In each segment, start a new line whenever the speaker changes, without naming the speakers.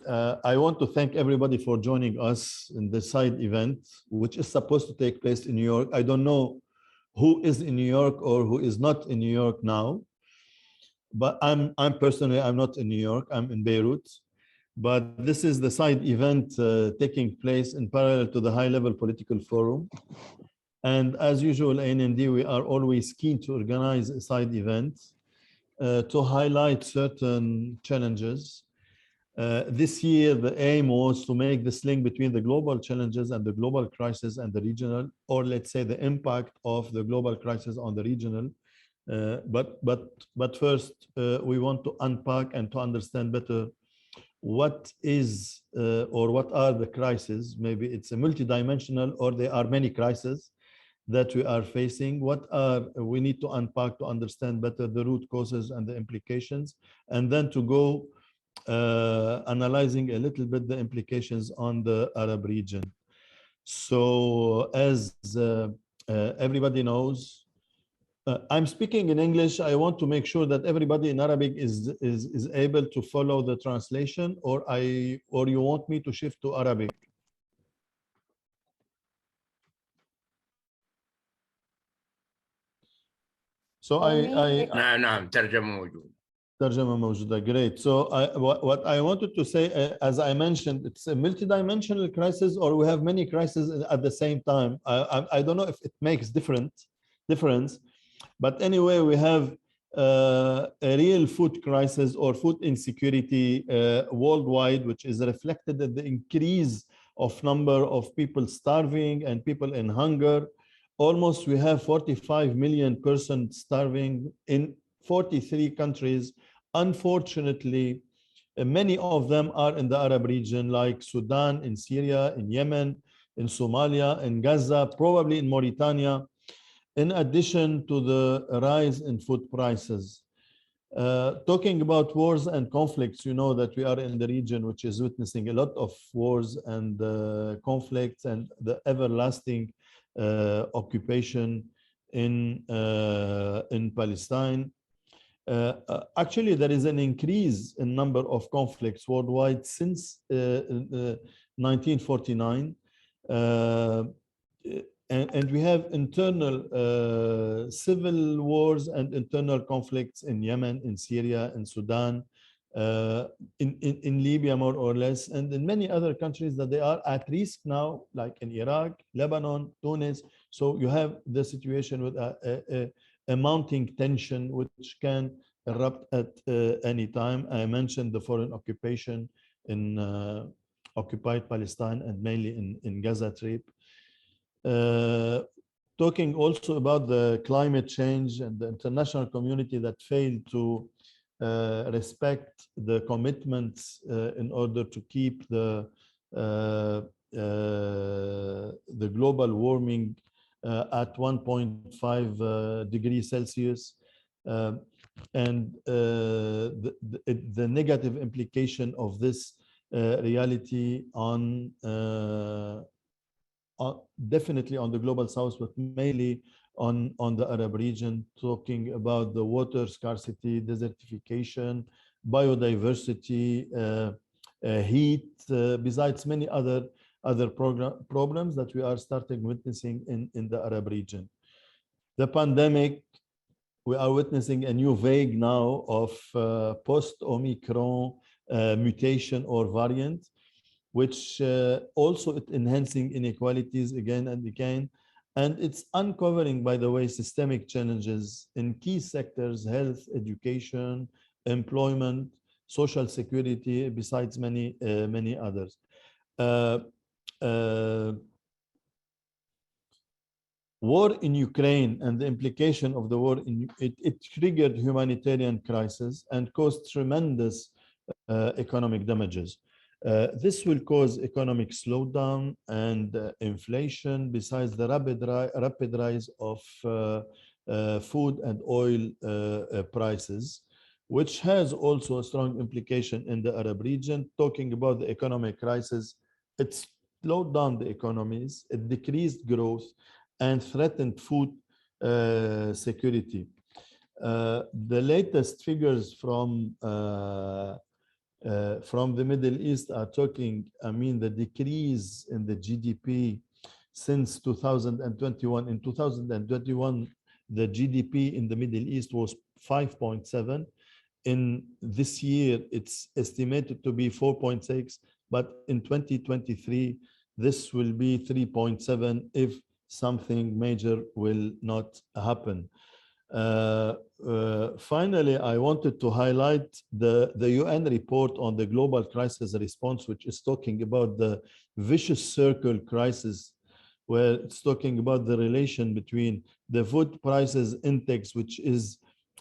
I want to thank everybody for joining us in the side event, which is supposed to take place in New York. I don't know who is in New York or who is not in New York now, but I'm personally, I'm not in New York, I'm in Beirut. But this is the side event taking place in parallel to the high-level political forum. And as usual, ANND, we are always keen to organize a side event to highlight certain challenges. This year, the aim was to make this link between the global challenges and the global crisis and the regional, or let's say the impact of the global crisis on the regional. But first, we want to unpack and to understand better what is or what are the crises. Maybe it's a multidimensional, or there are many crises that we are facing. What are we need to unpack to understand better the root causes and the implications, and then to go analyzing a little bit the implications on the Arab region. So as everybody knows, I'm speaking in English. I want to make sure that everybody in Arabic is able to follow the translation, or you want me to shift to Arabic? So
نعم ترجمة موجود.
ترجمة موجودة. Great. So what I wanted to say, as I mentioned, it's a multidimensional crisis, or we have many crises at the same time. I don't know if it makes difference, but anyway, we have a real food crisis or food insecurity worldwide, which is reflected in the increase of number of people starving and people in hunger. Almost we have 45 million persons starving in 43 countries. Unfortunately, many of them are in the Arab region, like Sudan, in Syria, in Yemen, in Somalia, in Gaza, probably in Mauritania, in addition to the rise in food prices. Talking about wars and conflicts, you know that we are in the region which is witnessing a lot of wars and conflicts and the everlasting occupation in Palestine. Actually, there is an increase in number of conflicts worldwide since 1949. And we have internal civil wars and internal conflicts in Yemen, in Syria, in Sudan, in Libya, more or less, and in many other countries that they are at risk now, like in Iraq, Lebanon, Tunis. So you have the situation with a mounting tension which can erupt at any time. I mentioned the foreign occupation in occupied Palestine and mainly in Gaza Strip. Talking also about the climate change and the international community that failed to respect the commitments in order to keep the global warming at 1.5 degrees Celsius, and the negative implication of this reality on definitely on the global south, but mainly on the Arab region, talking about the water scarcity, desertification, biodiversity, heat, besides many other problems that we are starting witnessing in the Arab region. The pandemic, we are witnessing a new wave now of post-Omicron mutation or variant, which also enhancing inequalities again and again. And it's uncovering, by the way, systemic challenges in key sectors: health, education, employment, social security, besides many others. War in Ukraine and the implication of the war it triggered humanitarian crisis and caused tremendous economic damages. This will cause economic slowdown and inflation, besides the rapid rise of food and oil prices, which has also a strong implication in the Arab region. Talking about the economic crisis, it slowed down the economies, it decreased growth, and threatened food security. The latest figures from from the Middle East are talking, I mean, the decrease in the GDP since 2021. In 2021, the GDP in the Middle East was 5.7. In this year, it's estimated to be 4.6, but in 2023, this will be 3.7 if something major will not happen. Finally, I wanted to highlight the UN report on the global crisis response, which is talking about the vicious circle crisis, where it's talking about the relation between the food prices index, which is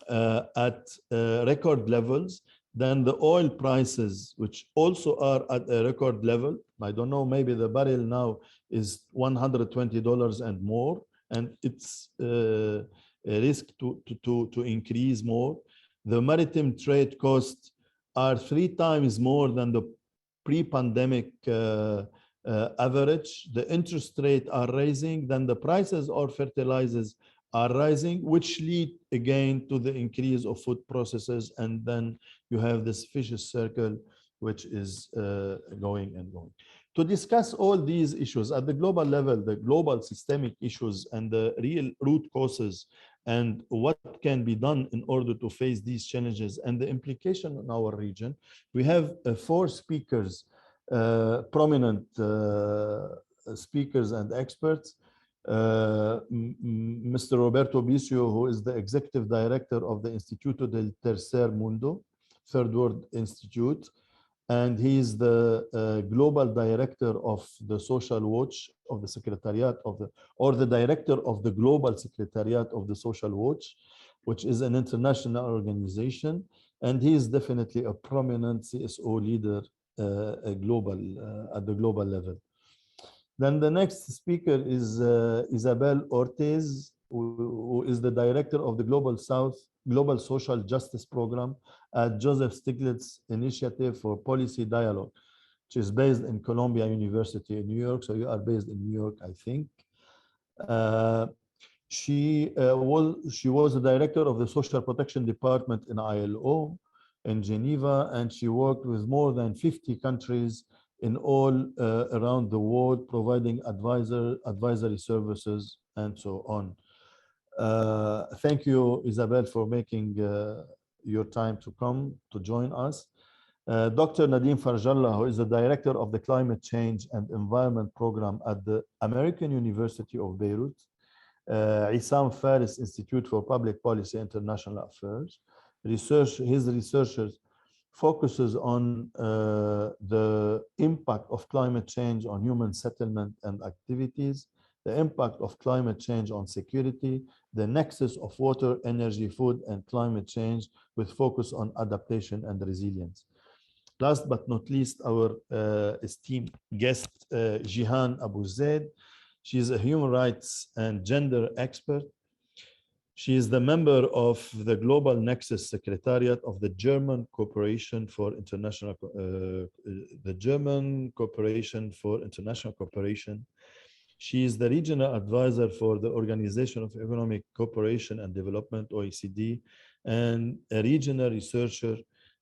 at record levels, then the oil prices, which also are at a record level. I don't know, maybe the barrel now is $120 and more, and it's a risk to increase more. The maritime trade costs are 3 times more than the pre-pandemic average. The interest rate are rising, then the prices of fertilizers are rising, which lead again to the increase of food processes, and then you have this vicious circle which is going and going. To discuss all these issues at the global level, the global systemic issues and the real root causes, and what can be done in order to face these challenges and the implication on our region, we have 4 speakers, prominent speakers and experts. Mr. Roberto Bisio, who is the Executive Director of the Instituto del Tercer Mundo, Third World Institute, and he is the Global Director of the Social Watch of the Secretariat of the, or the Director of the Global Secretariat of the Social Watch, which is an international organization, and he is definitely a prominent CSO leader at the global level. Then the next speaker is Isabel Ortiz, who is the Director of the Global Social Justice Program at Joseph Stiglitz Initiative for Policy Dialogue, which is based in Columbia University in New York. So you are based in New York, I think. She was the Director of the Social Protection Department in ILO in Geneva, and she worked with more than 50 countries in all around the world, providing advisory services and so on. Thank you, Isabel, for making your time to come to join us. Dr. Nadim Farjallah, who is the Director of the Climate Change and Environment Program at the American University of Beirut, Issam Faris Institute for Public Policy International Affairs. His researchers focuses on the impact of climate change on human settlement and activities, the impact of climate change on security, the nexus of water, energy, food, and climate change with focus on adaptation and resilience. Last but not least, our esteemed guest, Jihan Abu Zaid. She is a human rights and gender expert. She is the member of the Global Nexus Secretariat of the German Corporation for International Cooperation. She is the regional advisor for the Organization of Economic Cooperation and Development, OECD, and a regional researcher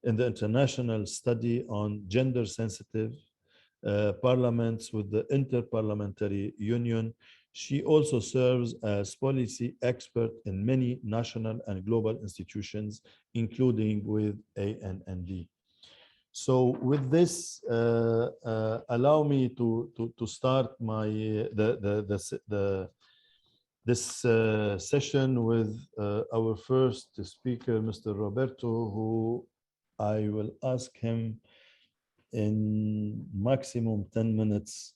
in the international study on gender-sensitive parliaments with the Interparliamentary Union. She also serves as policy expert in many national and global institutions, including with ANND. So with this, allow me to start my this session with our first speaker, Mr. Roberto, who I will ask him in maximum 10 minutes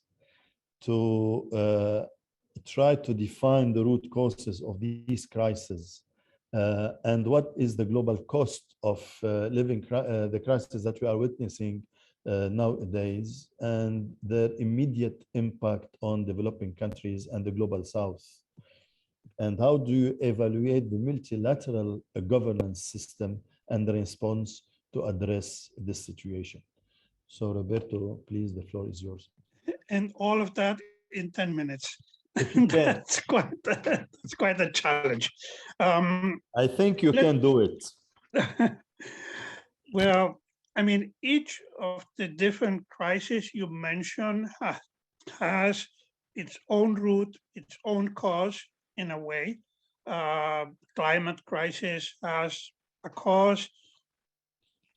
to try to define the root causes of these crises and what is the global cost of living the crisis that we are witnessing nowadays and their immediate impact on developing countries and the global south. And how do you evaluate the multilateral governance system and the response to address this situation? So Roberto, please, the floor is yours.
And all of that in 10 minutes. That's quite a challenge.
I think you can do it.
Well, I mean, each of the different crises you mentioned has its own root, its own cause in a way. Climate crisis has a cause,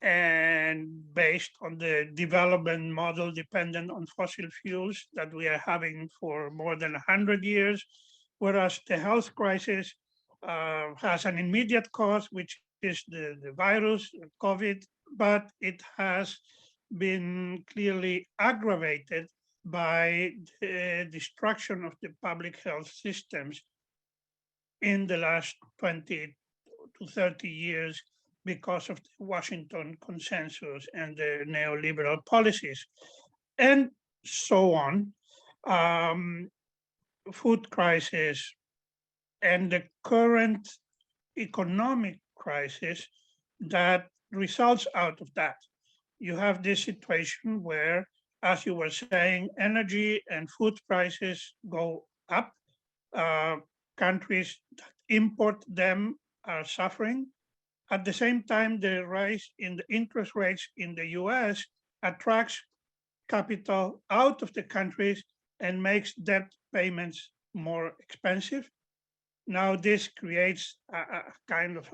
and based on the development model dependent on fossil fuels that we are having for more than 100 years, whereas the health crisis has an immediate cause, which is the virus, COVID, but it has been clearly aggravated by the destruction of the public health systems in the last 20 to 30 years because of the Washington consensus and the neoliberal policies, and so on. Food crisis and the current economic crisis that results out of that. You have this situation where, as you were saying, energy and food prices go up. Countries that import them are suffering. At the same time, the rise in the interest rates in the US attracts capital out of the countries and makes debt payments more expensive. Now this creates a kind of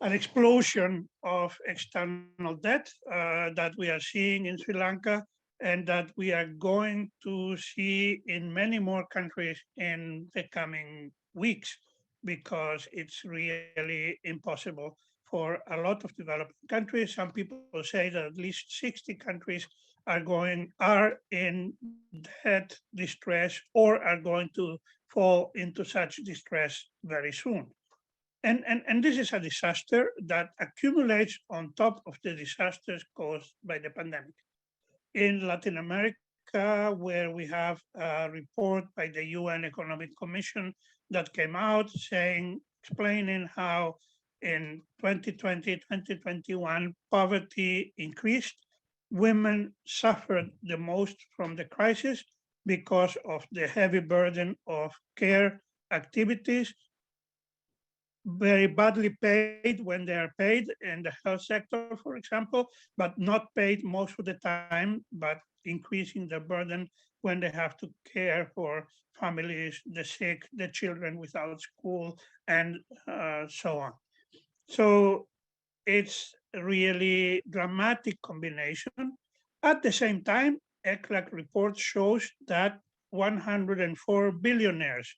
an explosion of external debt that we are seeing in Sri Lanka, and that we are going to see in many more countries in the coming weeks, because it's really impossible for a lot of developing countries. Some people say that at least 60 countries are in debt distress or are going to fall into such distress very soon. And this is a disaster that accumulates on top of the disasters caused by the pandemic. In Latin America, where we have a report by the UN Economic Commission that came out explaining how in 2020, 2021, poverty increased. Women suffered the most from the crisis because of the heavy burden of care activities, very badly paid when they are paid in the health sector, for example, but not paid most of the time, but increasing the burden when they have to care for families, the sick, the children without school, and so on. So it's a really dramatic combination. At the same time, ECLAC report shows that 104 billionaires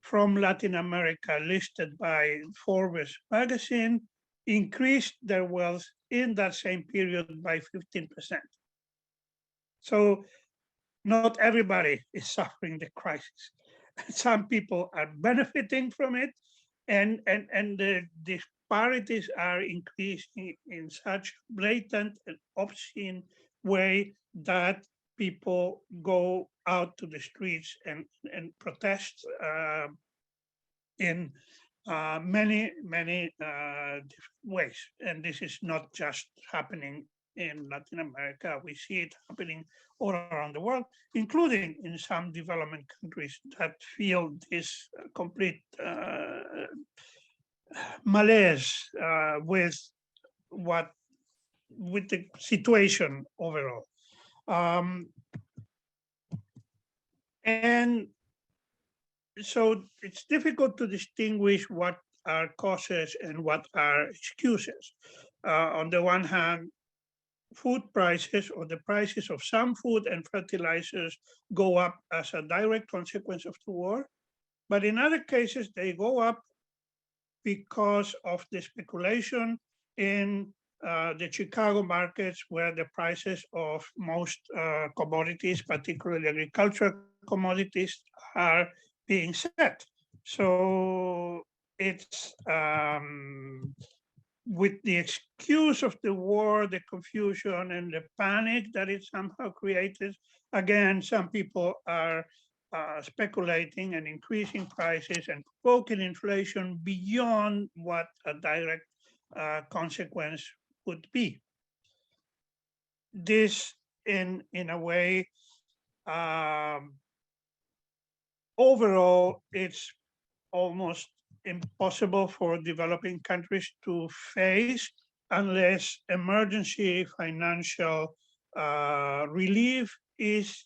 from Latin America listed by Forbes magazine increased their wealth in that same period by 15%. So not everybody is suffering the crisis. Some people are benefiting from it, and the disparities are increasing in such blatant and obscene way that people go out to the streets and protest in many different ways. And this is not just happening in Latin America. We see it happening all around the world, including in some development countries that feel this complete malaise with the situation overall. And so it's difficult to distinguish what are causes and what are excuses. On the one hand, food prices or the prices of some food and fertilizers go up as a direct consequence of the war. But in other cases, they go up because of the speculation in the Chicago markets, where the prices of most commodities, particularly agricultural commodities, are being set. So it's with the excuse of the war, the confusion and the panic that it somehow created. Again, some people are speculating and increasing prices and provoking inflation beyond what a direct consequence would be. This, in a way, overall, it's almost impossible for developing countries to face unless emergency financial relief is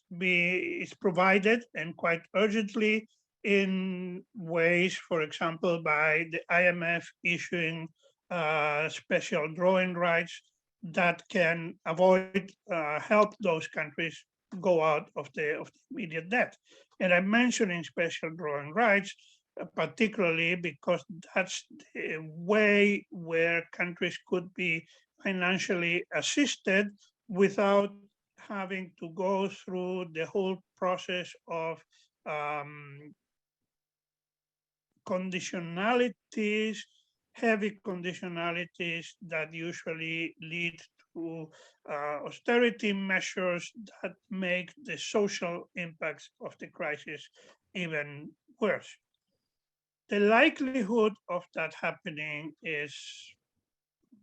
provided, and quite urgently, in ways, for example, by the IMF issuing special drawing rights that can help those countries go out of the immediate debt. And I'm mentioning special drawing rights particularly because that's the way where countries could be financially assisted without having to go through the whole process of conditionalities, heavy conditionalities that usually lead to austerity measures that make the social impacts of the crisis even worse. The likelihood of that happening is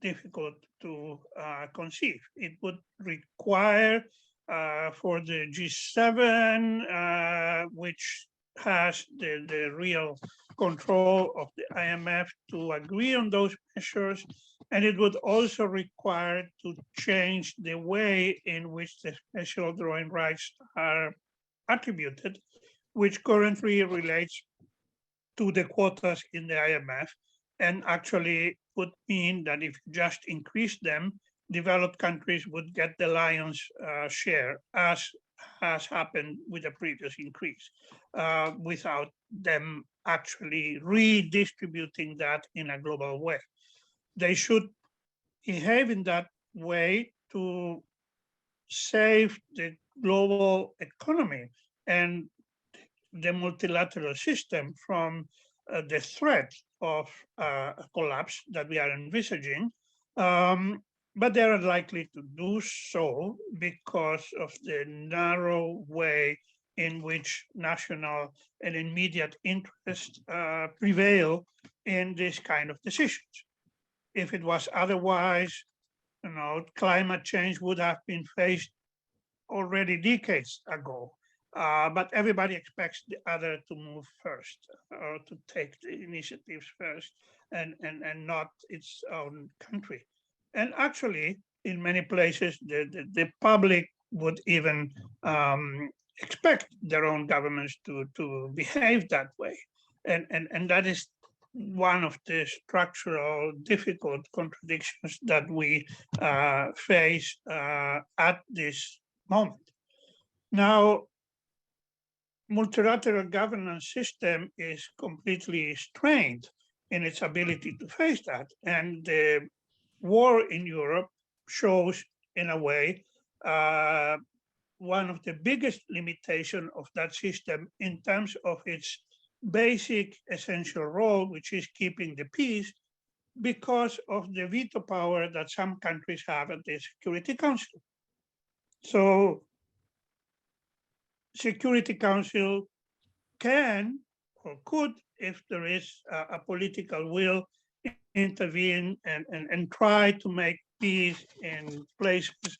difficult to conceive. It would require for the G7, which has the real control of the IMF, to agree on those measures. And it would also require to change the way in which the special drawing rights are attributed, which currently relates to the quotas in the IMF, and actually would mean that if you just increase them, developed countries would get the lion's share, as has happened with the previous increase, without them actually redistributing that in a global way. They should behave in that way to save the global economy and the multilateral system from the threat of a collapse that we are envisaging. But they are likely to do so because of the narrow way in which national and immediate interests prevail in this kind of decisions. If it was otherwise, climate change would have been faced already decades ago. But everybody expects the other to move first, or to take the initiatives first, and not its own country. And actually, in many places, the public would even expect their own governments to behave that way. And that is one of the structural difficult contradictions that we face at this moment. Now, multilateral governance system is completely strained in its ability to face that. And the war in Europe shows, in a way, one of the biggest limitations of that system in terms of its basic essential role, which is keeping the peace, because of the veto power that some countries have at the Security Council. So Security Council can or could, if there is a political will, intervene and try to make peace in places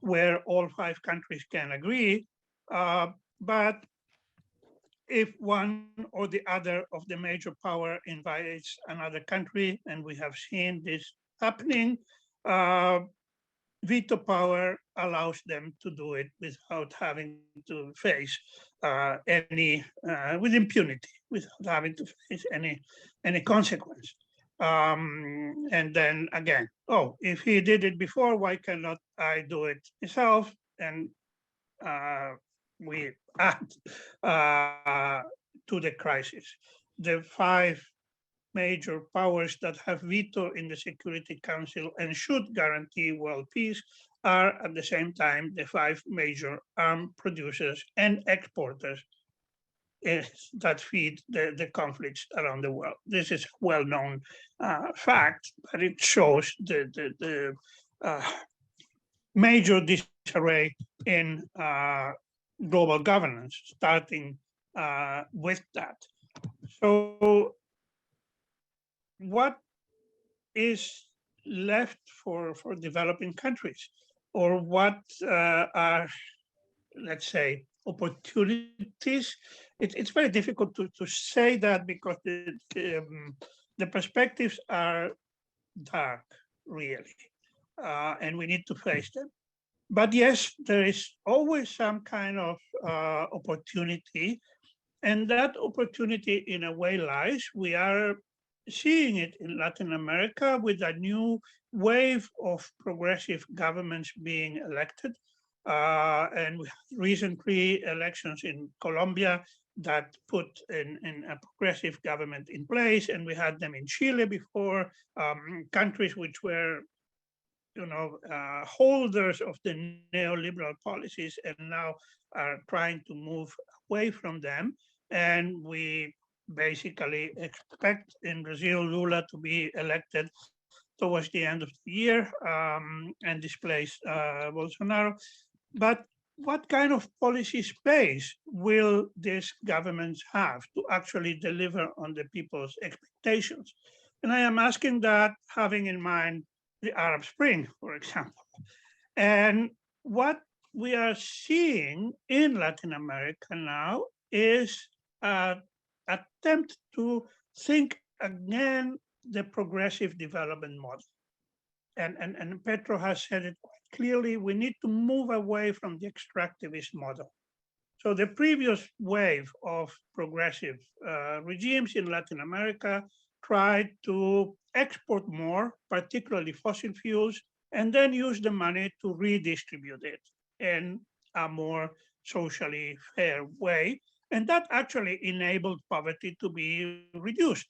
where all 5 countries can agree. But if one or the other of the major power invites another country, and we have seen this happening, veto power allows them to do it without having to face with impunity, without having to face any consequence. And then again, if he did it before, why cannot I do it myself? And we add to the crisis. The 5 major powers that have veto in the Security Council and should guarantee world peace are at the same time the 5 major arms producers and exporters that feed the conflicts around the world. This is a well-known fact, but it shows the major disarray in global governance, starting with that. So what is left for developing countries, or what are, let's say, opportunities? It's very difficult to say that, because the perspectives are dark really, and we need to face them. But yes, there is always some kind of opportunity, and that opportunity in a way lies. We are seeing it in Latin America with a new wave of progressive governments being elected. And we had recently elections in Colombia that put in a progressive government in place, and we had them in Chile before, countries which were holders of the neoliberal policies and now are trying to move away from them. And we basically expect in Brazil Lula to be elected towards the end of the year and displace Bolsonaro. But what kind of policy space will these governments have to actually deliver on the people's expectations? And I am asking that having in mind the Arab Spring, for example. And what we are seeing in Latin America now is an attempt to think again the progressive development model. And Petro has said it quite clearly, we need to move away from the extractivist model. So the previous wave of progressive regimes in Latin America tried to export more, particularly fossil fuels, and then use the money to redistribute it in a more socially fair way. And that actually enabled poverty to be reduced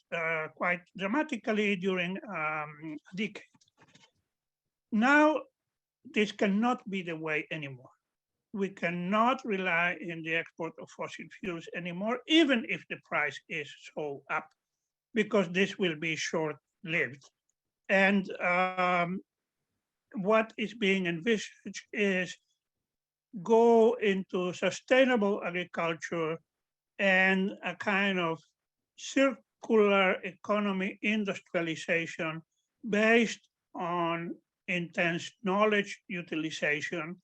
quite dramatically during a decade. Now, this cannot be the way anymore. We cannot rely on the export of fossil fuels anymore, even if the price is so up, because this will be short-lived. And what is being envisaged is go into sustainable agriculture and a kind of circular economy industrialization based on intense knowledge utilization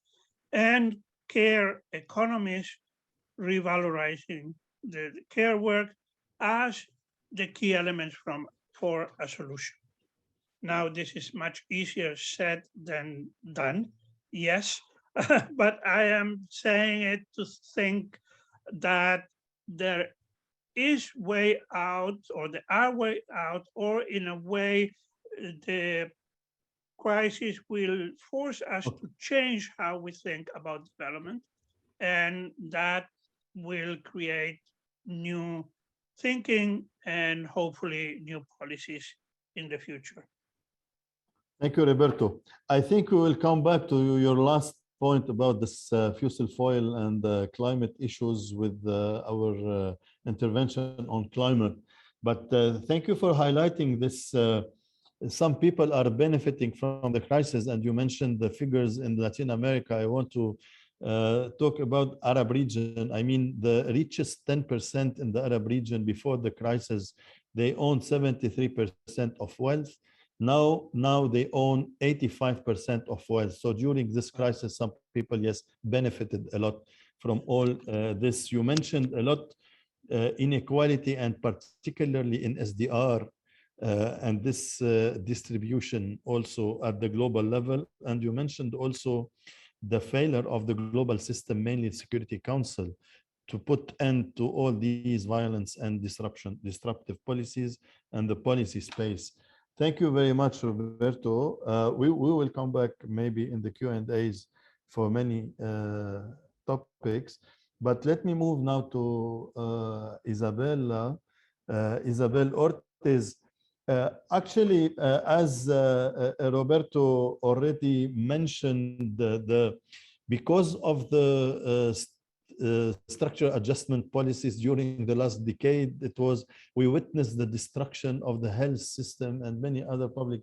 and care economies, revalorizing the care work as the key elements for a solution. Now, this is much easier said than done, yes, but I am saying it to think that there is way out, or there are way out, or in a way, the crisis will force us to change how we think about development, and that will create new thinking and hopefully new policies in the future.
Thank you, Roberto. I think we will come back to your last point about this fossil fuel and climate issues with our intervention on climate. But thank you for highlighting this. Some people are benefiting from the crisis, and you mentioned the figures in Latin America. I want to talk about Arab region. I mean, the richest 10% in the Arab region before the crisis, they owned 73% of wealth. Now they own 85% of wealth. So during this crisis, some people, yes, benefited a lot from all this. You mentioned a lot inequality, and particularly in SDR, and this distribution also at the global level. And you mentioned also the failure of the global system, mainly Security Council, to put end to all these violence and disruptive policies and the policy space. Thank you very much, Roberto. We will come back maybe in the Q&As for many topics, but let me move now to Isabella. Isabel Ortiz. Actually, as Roberto already mentioned, because of the structural adjustment policies during the last decade, we witnessed the destruction of the health system and many other public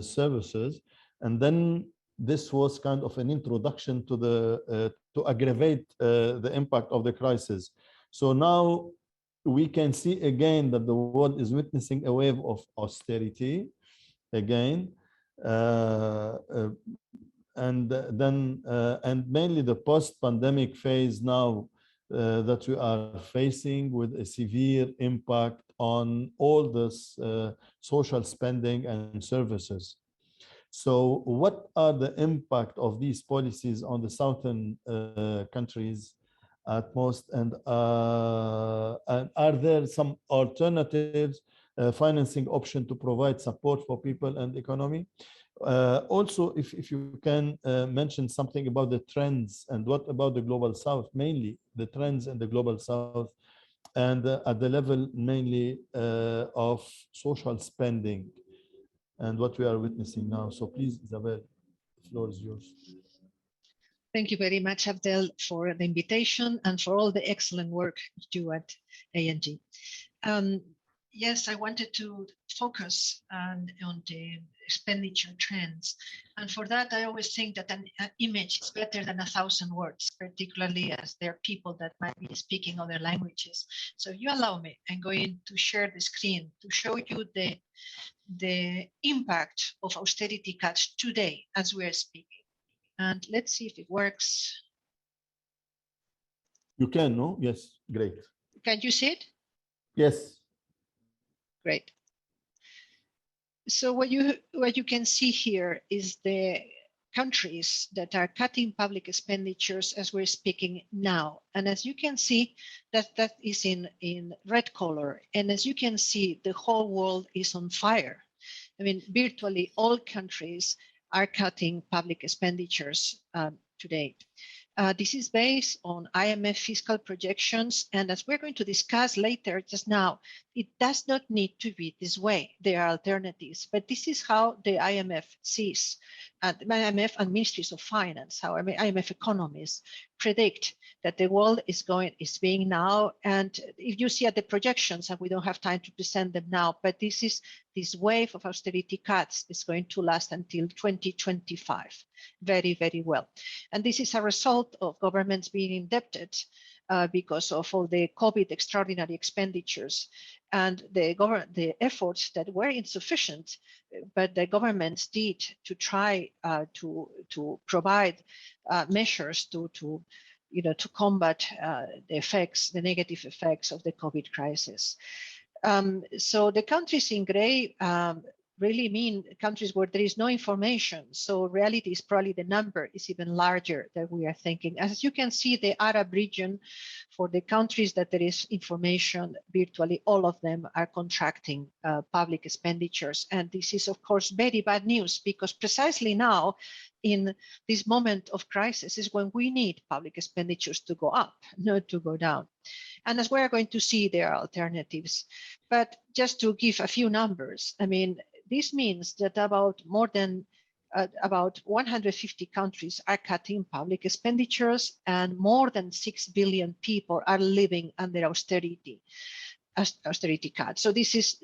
services. And then this was kind of an introduction to aggravate the impact of the crisis. So now we can see again that the world is witnessing a wave of austerity again. And mainly the post-pandemic phase now that we are facing, with a severe impact on all this social spending and services. So what are the impact of these policies on the southern countries at most? And are there some alternatives, financing option to provide support for people and economy? Also, if you can mention something about the trends and what about the global south, mainly the trends in the global south and at the level mainly of social spending and what we are witnessing now. So please, Isabel, the floor is yours.
Thank you very much, Abdel, for the invitation and for all the excellent work you do at ANG. Yes, I wanted to focus on the expenditure trends. And for that, I always think that an image is better than 1,000 words, particularly as there are people that might be speaking other languages. So if you allow me, I'm going to share the screen to show you the impact of austerity cuts today as we are speaking. And let's see if it works.
You can, no? Yes, great.
Can you see it?
Yes.
Great. So what you can see here is the countries that are cutting public expenditures as we're speaking now. And as you can see, that is in red color. And as you can see, the whole world is on fire. I mean, virtually all countries are cutting public expenditures today. This is based on IMF fiscal projections. And as we're going to discuss later just now, it does not need to be this way. There are alternatives, but this is how the IMF sees, the IMF and ministries of finance, how IMF economists predict that the world is being now. And if you see at the projections, and we don't have time to present them now, but this wave of austerity cuts is going to last until 2025, very, very well. And this is a result of governments being indebted because of all the COVID extraordinary expenditures and the efforts that were insufficient, but the governments did to try to provide measures to combat the negative effects of the COVID crisis. So the countries in gray really mean countries where there is no information. So reality is probably the number is even larger than we are thinking. As you can see, the Arab region, for the countries that there is information, virtually all of them are contracting public expenditures. And this is, of course, very bad news, because precisely now, in this moment of crisis, is when we need public expenditures to go up, not to go down. And as we're going to see, there are alternatives. But just to give a few numbers, I mean, this means that about 150 countries are cutting public expenditures, and more than 6 billion people are living under austerity cuts. So this is,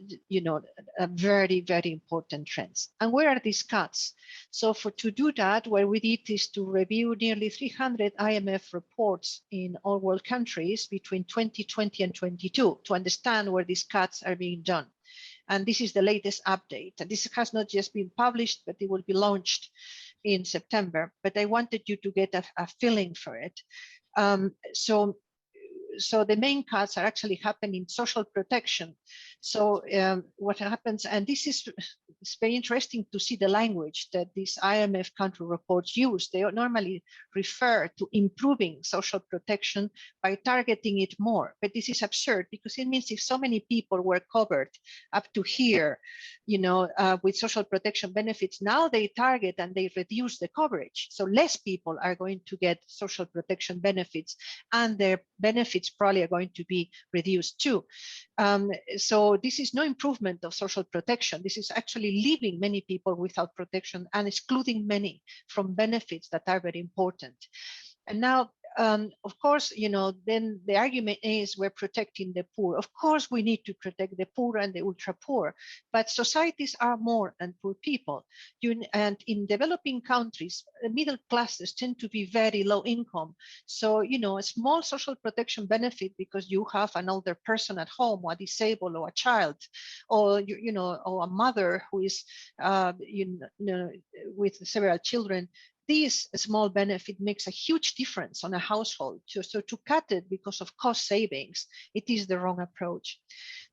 a very, very important trend. And where are these cuts? So to do that, what we did is to review nearly 300 IMF reports in all world countries between 2020 and 22 to understand where these cuts are being done. And this is the latest update. And this has not just been published, but it will be launched in September. But I wanted you to get a feeling for it. So the main cuts are actually happening in social protection. So what happens, and this is it's very interesting to see the language that these IMF country reports use. They normally refer to improving social protection by targeting it more. But this is absurd, because it means if so many people were covered up to here, with social protection benefits, now they target and they reduce the coverage. So less people are going to get social protection benefits, and their benefits probably are going to be reduced too. So this is no improvement of social protection. This is actually leaving many people without protection and excluding many from benefits that are very important. And now, of course, then the argument is we're protecting the poor. Of course, we need to protect the poor and the ultra poor, but societies are more than poor people. And in developing countries, middle classes tend to be very low income. So, a small social protection benefit because you have an older person at home, or a disabled, or a child, or, or a mother who is, with several children, this small benefit makes a huge difference on a household. So to cut it because of cost savings, it is the wrong approach.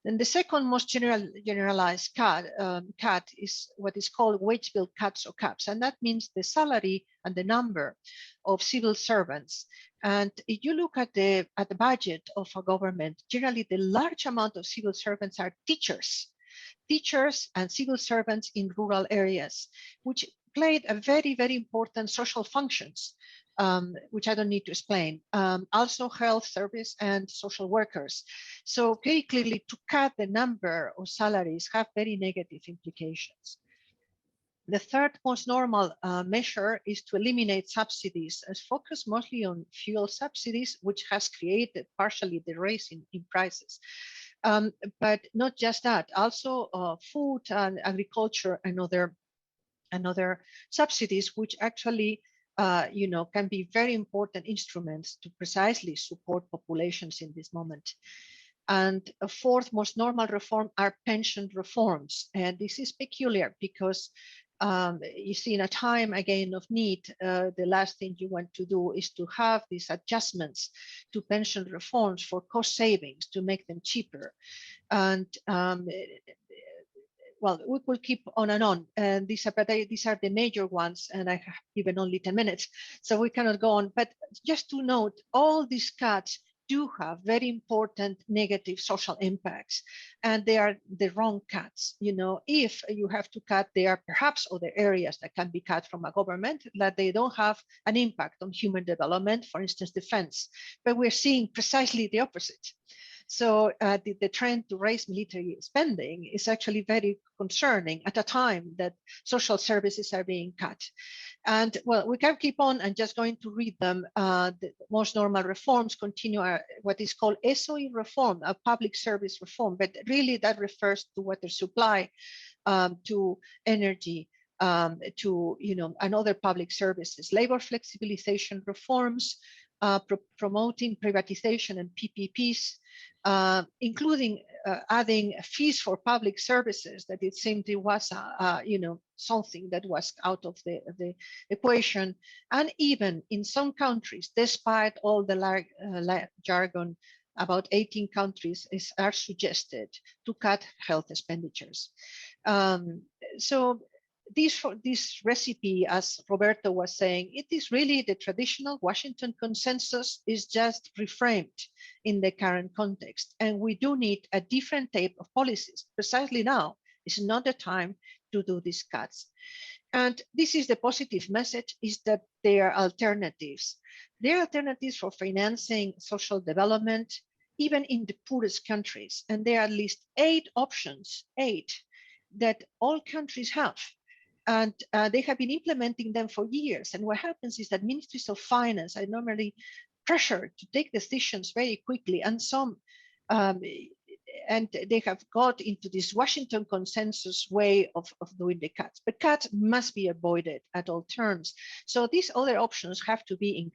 Then the second most generalized cut is what is called wage bill cuts or caps, and that means the salary and the number of civil servants. And if you look at the budget of a government, generally the large amount of civil servants are teachers and civil servants in rural areas, which played a very, very important social functions, which I don't need to explain. Also health service and social workers. So very clearly to cut the number of salaries have very negative implications. The third most normal measure is to eliminate subsidies and focus mostly on fuel subsidies, which has created partially the raise in prices. But not just that, also food and agriculture and other subsidies, which actually can be very important instruments to precisely support populations in this moment. And a fourth most normal reform are pension reforms. And this is peculiar because you see, in a time again of need, the last thing you want to do is to have these adjustments to pension reforms for cost savings to make them cheaper. And well, we will keep on and on. And these are the major ones, and I have given only 10 minutes, so we cannot go on. But just to note, all these cuts do have very important negative social impacts, and they are the wrong cuts. If you have to cut, there are perhaps other areas that can be cut from a government that they don't have an impact on human development, for instance, defense. But we're seeing precisely the opposite. So the trend to raise military spending is actually very concerning at a time that social services are being cut. And well, we can keep on and just going to read them. The most normal reforms continue what is called SOE reform, a public service reform, but really that refers to water supply, to energy, to and other public services, labor flexibilization reforms, promoting privatization and PPPs, including adding fees for public services, that it seemed it was something that was out of the equation. And even in some countries, despite all the jargon, about 18 countries are suggested to cut health expenditures. So this recipe, as Roberto was saying, it is really the traditional Washington consensus is just reframed in the current context. And we do need a different type of policies. Precisely now is not the time to do these cuts. And this is the positive message, is that there are alternatives. There are alternatives for financing social development, even in the poorest countries. And there are at least 8 options, 8, that all countries have. And they have been implementing them for years. And what happens is that ministries of finance are normally pressured to take decisions very quickly. And and they have got into this Washington consensus way of doing the cuts. But cuts must be avoided at all terms. So these other options have to be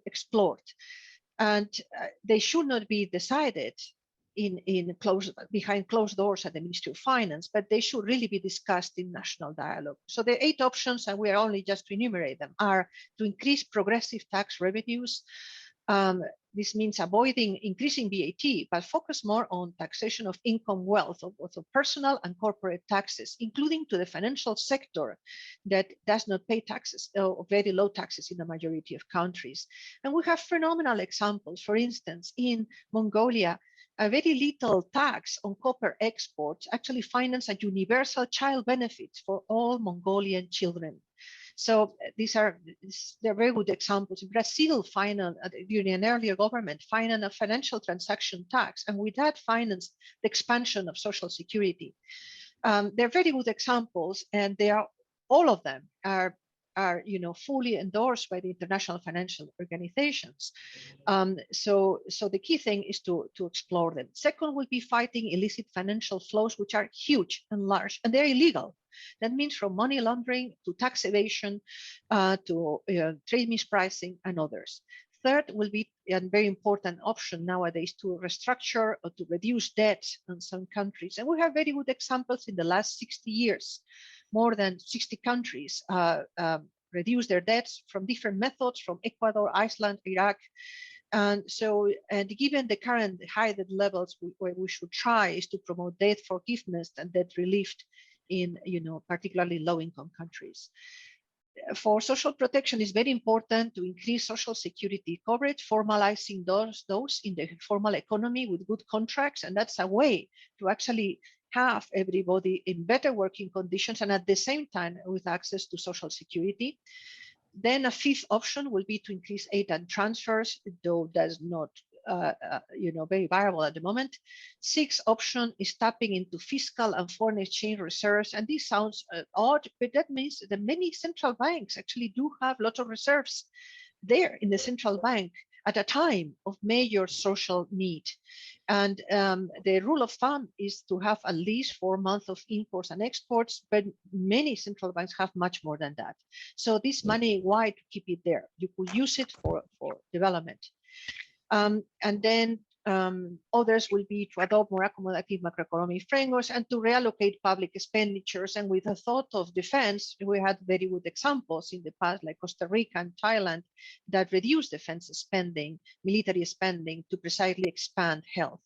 explored. And they should not be decided behind closed doors at the Ministry of Finance, but they should really be discussed in national dialogue. So the 8 options, and we are only just to enumerate them, are to increase progressive tax revenues. This means avoiding increasing VAT, but focus more on taxation of income, wealth, of personal and corporate taxes, including to the financial sector that does not pay taxes, or very low taxes in the majority of countries. And we have phenomenal examples. For instance, in Mongolia, a very little tax on copper exports actually finance a universal child benefits for all Mongolian children. So they're very good examples. Brazil during an earlier government financed a financial transaction tax, and with that financed the expansion of social security. They're very good examples, and all of them are fully endorsed by the international financial organizations. So the key thing is to explore them. Second will be fighting illicit financial flows, which are huge and large, and they're illegal. That means from money laundering to tax evasion, to trade mispricing and others. Third will be a very important option nowadays to restructure or to reduce debt in some countries. And we have very good examples in the last 60 years. More than 60 countries reduce their debts from different methods, from Ecuador, Iceland, Iraq. And so, and given the current high debt levels, where we should try is to promote debt forgiveness and debt relief in, particularly low-income countries. For social protection, it's very important to increase social security coverage, formalizing those in the formal economy with good contracts, and that's a way to actually have everybody in better working conditions and at the same time with access to social security. Then a fifth option will be to increase aid and transfers, though that's not very viable at the moment. Sixth option is tapping into fiscal and foreign exchange reserves. And this sounds odd, but that means that many central banks actually do have lots of reserves there in the central bank at a time of major social need. And the rule of thumb is to have at least 4 months of imports and exports, but many central banks have much more than that. So this money, why to keep it there? You could use it for development. And then others will be to adopt more accommodative macroeconomic frameworks and to reallocate public expenditures. And with a thought of defense, we had very good examples in the past, like Costa Rica and Thailand, that reduced defense spending, military spending, to precisely expand health.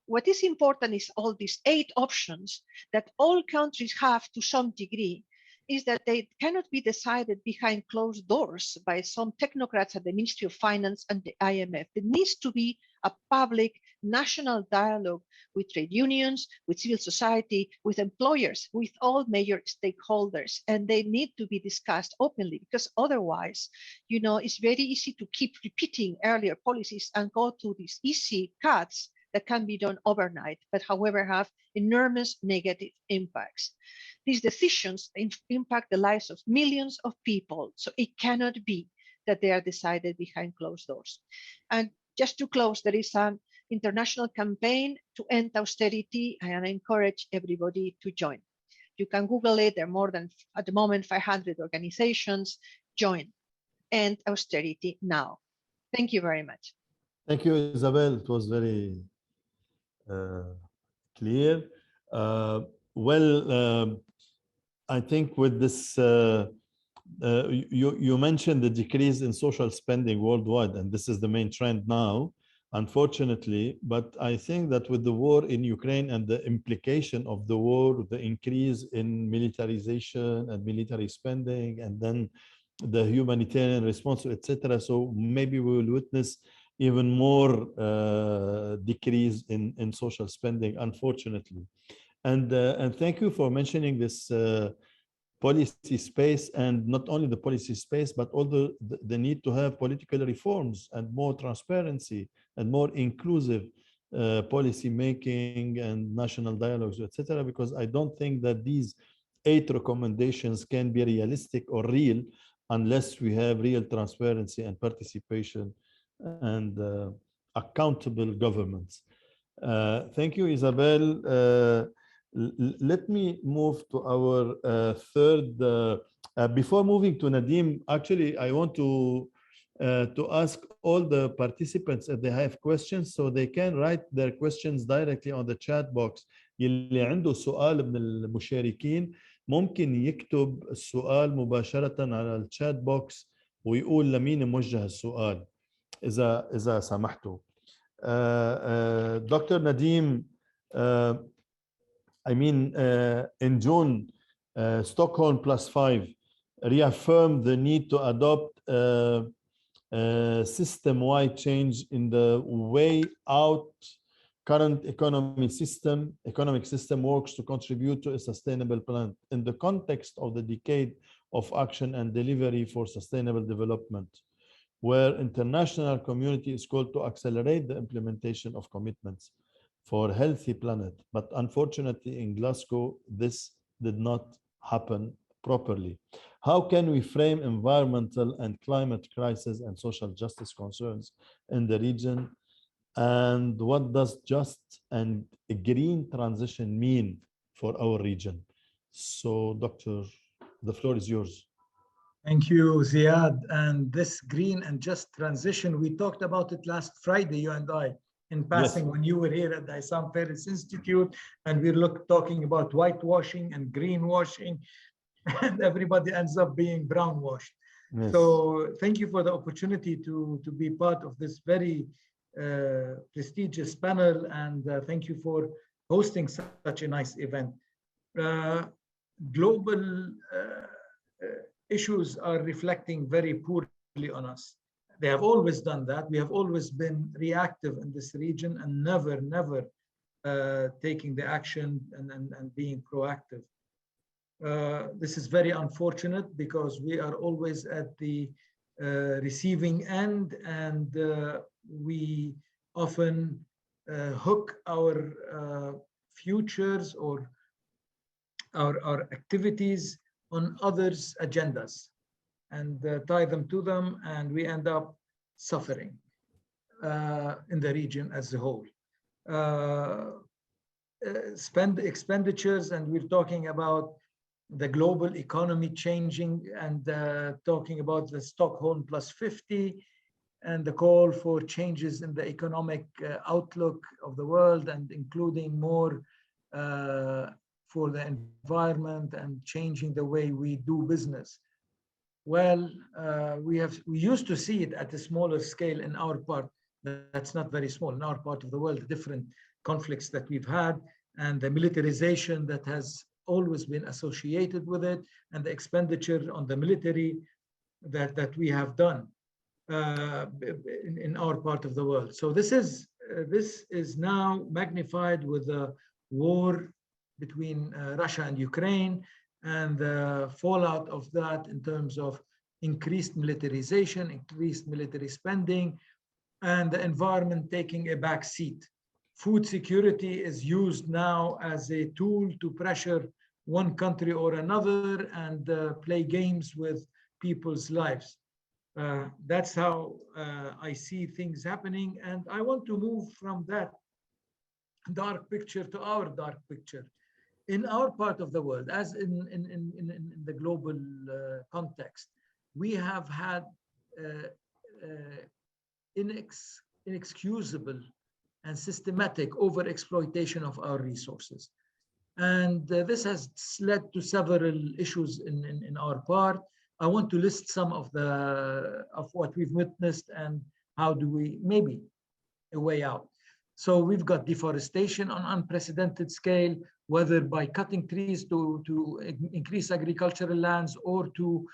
What is important is all these 8 options that all countries have to some degree, is that they cannot be decided behind closed doors by some technocrats at the Ministry of Finance and the IMF. There needs to be a public national dialogue with trade unions, with civil society, with employers, with all major stakeholders, and they need to be discussed openly, because otherwise, it's very easy to keep repeating earlier policies and go to these easy cuts that can be done overnight, but however have enormous negative impacts. These decisions impact the lives of millions of people, so it cannot be that they are decided behind closed doors. And just to close, there is an international campaign to end austerity, and I encourage everybody to join. You can Google it. There are more than, at the moment, 500 organizations. Join. End austerity now. Thank you very much.
Thank you, Isabel. It was very clear. I think with this, you mentioned the decrease in social spending worldwide, and this is the main trend now, unfortunately. But I think that with the war in Ukraine and the implication of the war, the increase in militarization and military spending, and then the humanitarian response, etc. So maybe we will witness even more decrease in social spending, unfortunately. And thank you for mentioning this policy space, and not only the policy space, but all the need to have political reforms and more transparency and more inclusive policy making and national dialogues, etc. Because I don't think that these 8 recommendations can be realistic or real unless we have real transparency and participation and accountable governments. Thank you, Isabel. Let me move to our third. Before moving to Nadim, actually, I want to ask all the participants if they have questions, so they can write their questions directly on the chat box. اللي عنده سؤال من المشاركين ممكن يكتب السؤال مباشرة على الشات بوكس ويقول لمين موجه السؤال إذا سمحتوا. Dr. Nadim, in June, Stockholm +5 reaffirmed the need to adopt system-wide change in the way out current economic system works to contribute to a sustainable plan in the context of the decade of action and delivery for sustainable development, where international community is called to accelerate the implementation of commitments for a healthy planet. But unfortunately in Glasgow, this did not happen properly. How can we frame environmental and climate crisis and social justice concerns in the region? And what does just and a green transition mean for our region? So, Doctor, the floor is yours.
Thank you, Ziad. And this green and just transition, we talked about it last Friday, you and I, in passing, yes, when you were here at the Isam Ferris Institute, and we talking about whitewashing and greenwashing. and everybody ends up being brownwashed.
Yes.
So thank you for the opportunity to be part of this very prestigious panel, and thank you for hosting such a nice event. Global issues are reflecting very poorly on us. They have always done that. We have always been reactive in this region and never taking the action and being proactive. This is very unfortunate because we are always at the receiving end, and we often hook our futures or our activities on others' agendas and tie them to them, and we end up suffering in the region as a whole. Expenditures, and we're talking about the global economy changing, and talking about the Stockholm plus 50 and the call for changes in the economic outlook of the world, and including more for the environment and changing the way we do business. Well, we used to see it at a smaller scale in our part. That's not very small in our part of the world, the different conflicts that we've had, and the militarization that has always been associated with it, and the expenditure on the military that we have done in our part of the world. So this is now magnified with the war between Russia and Ukraine, and the fallout of that in terms of increased militarization, increased military spending, and the environment taking a back seat. Food security is used now as a tool to pressure one country or another and play games with people's lives. That's how I see things happening. And I want to move from that dark picture to our dark picture. In our part of the world, as in the global context, we have had inexcusable and systematic overexploitation of our resources. And this has led to several issues in our part. I want to list some of what we've witnessed and how do we, maybe a way out. So we've got deforestation on unprecedented scale, whether by cutting trees to increase agricultural lands or to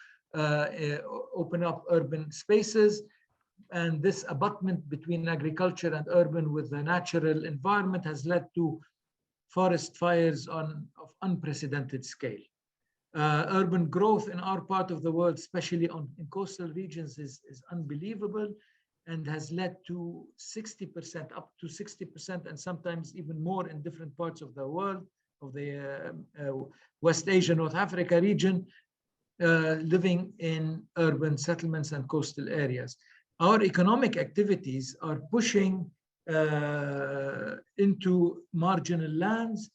open up urban spaces. And this abutment between agriculture and urban with the natural environment has led to forest fires of unprecedented scale. Urban growth in our part of the world, especially in coastal regions, is unbelievable, and has led to 60%, up to 60%, and sometimes even more in different parts of the world, of the West Asia, North Africa region, living in urban settlements and coastal areas. Our economic activities are pushing into marginal lands,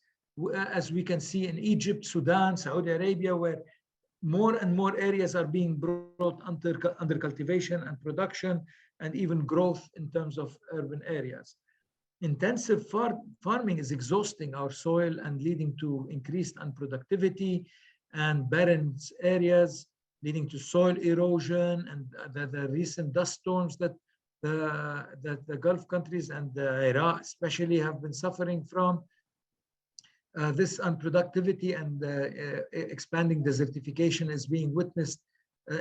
as we can see in Egypt, Sudan, Saudi Arabia, where more and more areas are being brought under cultivation and production, and even growth in terms of urban areas. Intensive farming is exhausting our soil and leading to increased unproductivity and barren areas, leading to soil erosion, and the recent dust storms that the Gulf countries and Iraq especially have been suffering from. This unproductivity and expanding desertification is being witnessed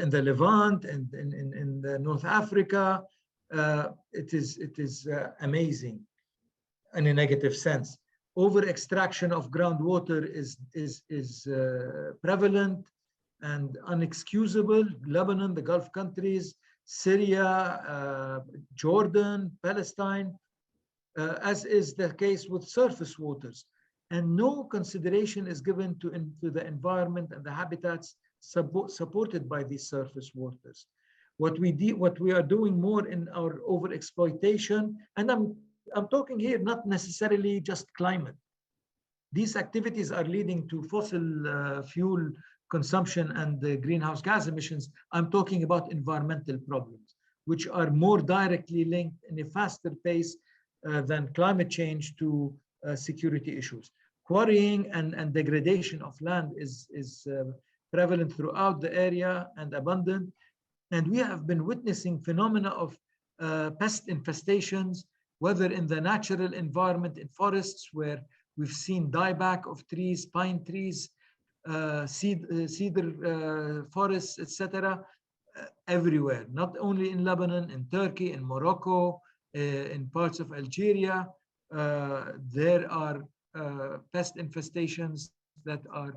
in the Levant and in North Africa. It is amazing in a negative sense. Over extraction of groundwater is prevalent and unexcusable. Lebanon, the Gulf countries, Syria, Jordan, Palestine, as is the case with surface waters. And no consideration is given to the environment and the habitats supported by these surface waters. What we are doing more in our overexploitation, and I'm talking here not necessarily just climate. These activities are leading to fossil fuel consumption and the greenhouse gas emissions. I'm talking about environmental problems, which are more directly linked in a faster pace than climate change to security issues. Quarrying and degradation of land is prevalent throughout the area and abundant. And we have been witnessing phenomena of pest infestations, whether in the natural environment in forests where we've seen dieback of trees, pine trees, cedar forests, etc., everywhere, not only in Lebanon, in Turkey, in Morocco, in parts of Algeria. There are pest infestations that are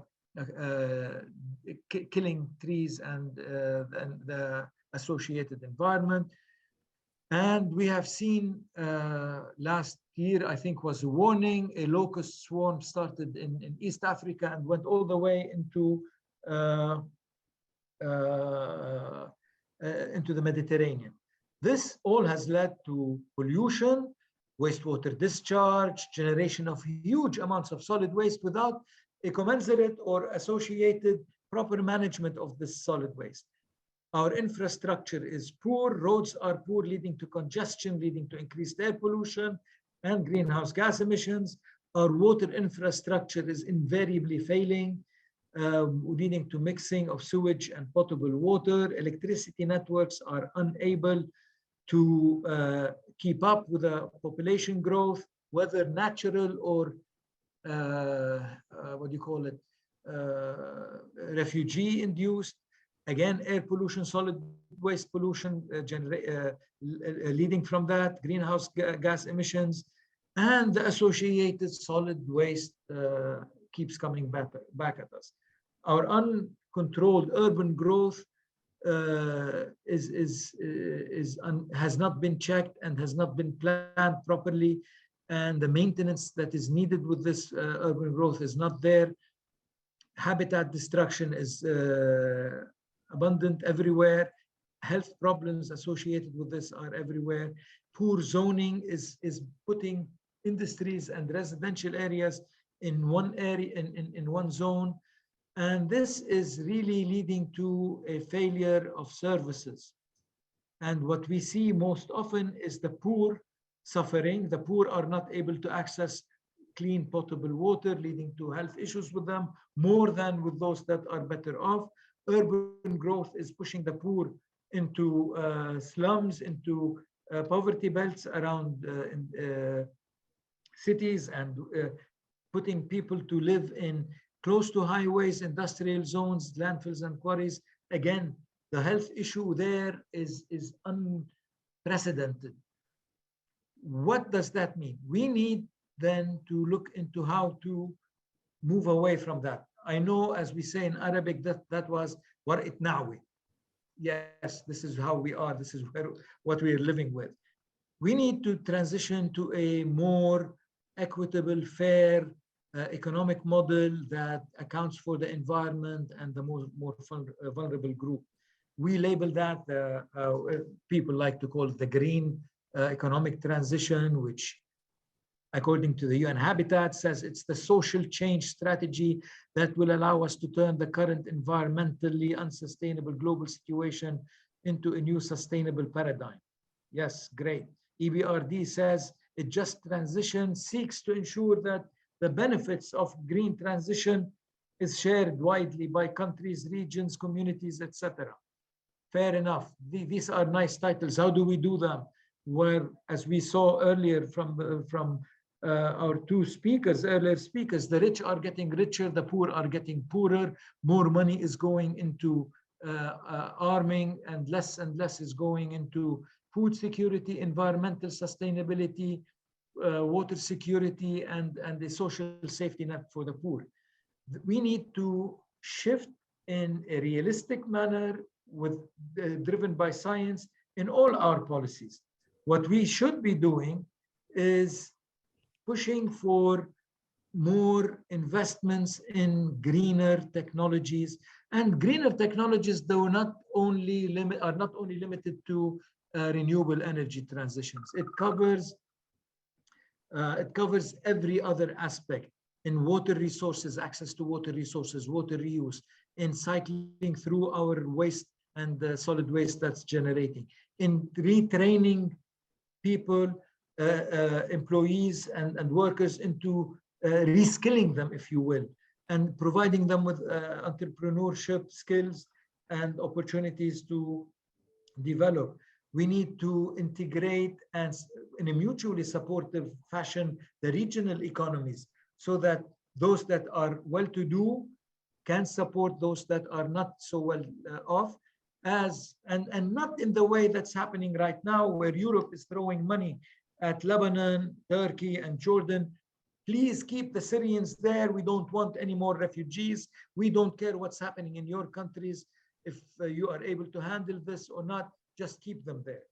killing trees and the associated environment. And we have seen last year, I think was a warning, a locust swarm started in East Africa and went all the way into the Mediterranean. This all has led to pollution, wastewater discharge, generation of huge amounts of solid waste without a commensurate or associated proper management of this solid waste. Our infrastructure is poor, roads are poor, leading to congestion, leading to increased air pollution and greenhouse gas emissions. Our water infrastructure is invariably failing, leading to mixing of sewage and potable water. Electricity networks are unable to keep up with the population growth, whether natural or refugee induced. Again, air pollution, solid waste pollution, leading from that, greenhouse gas emissions, and the associated solid waste keeps coming back at us. Our uncontrolled urban growth has not been checked and has not been planned properly, and the maintenance that is needed with this urban growth is not there. Habitat destruction is abundant everywhere. Health problems associated with this are everywhere. Poor zoning is putting industries and residential areas in one area, in one zone. And this is really leading to a failure of services. And what we see most often is the poor suffering. The poor are not able to access clean potable water, leading to health issues with them more than with those that are better off. Urban growth is pushing the poor into slums, into poverty belts around cities, and putting people to live in close to highways, industrial zones, landfills and quarries. Again, the health issue there is unprecedented. What does that mean? We need then to look into how to move away from that. I know, as we say in Arabic, that was war itnawi. Yes, this is how we are. This is what we are living with. We need to transition to a more equitable, fair economic model that accounts for the environment and the more vulnerable group. We label that, people like to call it the green economic transition, which according to the UN Habitat says it's the social change strategy that will allow us to turn the current environmentally unsustainable global situation into a new sustainable paradigm. Yes, great. EBRD says it just transition seeks to ensure that the benefits of green transition is shared widely by countries, regions, communities, etc. Fair enough. These are nice titles. How do we do them? Where, as we saw earlier from our two earlier speakers, the rich are getting richer, the poor are getting poorer, more money is going into arming, and less is going into food security, environmental sustainability, water security, and the social safety net for the poor. We need to shift in a realistic manner, driven by science, in all our policies. What we should be doing is pushing for more investments in greener technologies, and greener technologies, though, are not only limited to renewable energy transitions. It covers every other aspect in water resources, access to water resources, water reuse, in cycling through our waste and the solid waste that's generating, in retraining people, employees and workers into reskilling them, if you will, and providing them with entrepreneurship skills and opportunities to develop. We need to integrate and in a mutually supportive fashion the regional economies so that those that are well-to-do can support those that are not so well off, and not in the way that's happening right now, where Europe is throwing money at Lebanon, Turkey, and Jordan. Please keep the Syrians there. We don't want any more refugees. We don't care what's happening in your countries. If you are able to handle this or not, just keep them there.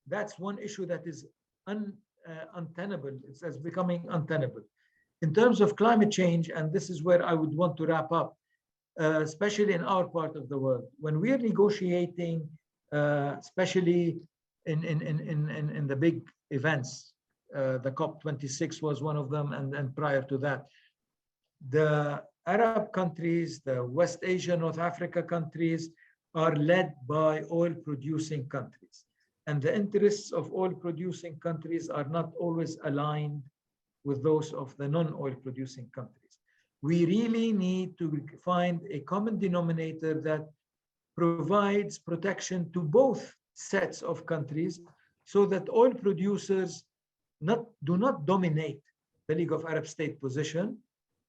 That's one issue that is untenable. It's becoming untenable. In terms of climate change, and this is where I would want to wrap up, especially in our part of the world, when we are negotiating, especially in the big events, the COP26 was one of them, and prior to that, the Arab countries, the West Asia, North Africa countries are led by oil-producing countries. And the interests of oil-producing countries are not always aligned with those of the non-oil producing countries. We really need to find a common denominator that provides protection to both sets of countries so that oil producers do not dominate the League of Arab States position,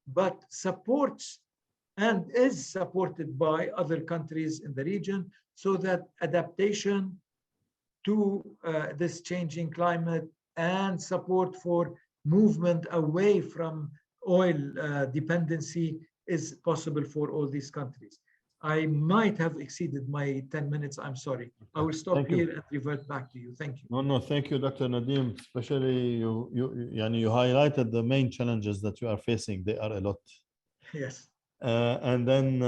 but supports and is supported by other countries in the region so that adaptation to this changing climate and support for movement away from oil dependency is possible for all these countries. I might have exceeded my 10 minutes. I'm sorry. I will stop here and revert back to you. Thank you.
No, thank you, Dr. Nadim. Especially you highlighted the main challenges that you are facing. They are a lot.
Yes.
And then